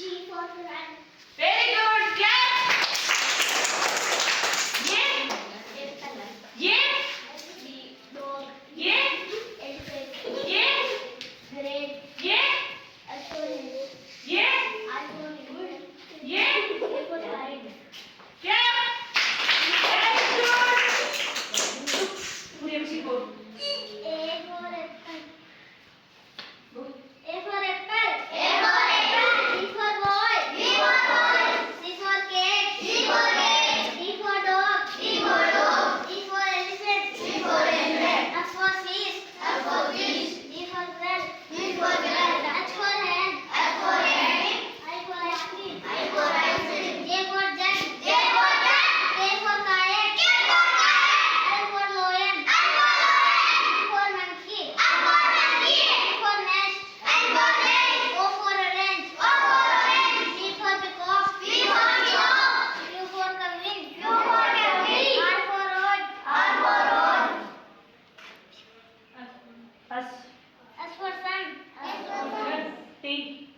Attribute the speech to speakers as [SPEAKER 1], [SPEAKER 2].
[SPEAKER 1] G for run.
[SPEAKER 2] Very good. Clap. Yeah. Yeah.
[SPEAKER 1] D dog.
[SPEAKER 2] Yeah.
[SPEAKER 1] Elephant.
[SPEAKER 2] Yeah.
[SPEAKER 1] Great.
[SPEAKER 2] Yeah.
[SPEAKER 1] Astronaut.
[SPEAKER 2] Yeah.
[SPEAKER 1] Astronaut.
[SPEAKER 2] Yeah.
[SPEAKER 1] A for kite.
[SPEAKER 2] Clap. Very good. Puri MC go.
[SPEAKER 1] A for apple.
[SPEAKER 2] Go.
[SPEAKER 1] A for apple. A for apple. B for boy. B for boy. C for cat. C for cat. D for dog. D for dog. E for elephant. E for elephant. F for fish. F for fish. G for girl. G for girl. H for hen. H for hen. I for ice cream. I for ice cream. J for jug. J for jug. K for kite. K for kite. L for lion. L for lion. M for monkey. M for monkey. N for nest. N for nest. O for orange. O for orange. P for peacock. P for peacock. Q for covering. Q for covering. R for rod. R for rod.
[SPEAKER 2] Us.
[SPEAKER 1] S for sun. S for sun.
[SPEAKER 2] T.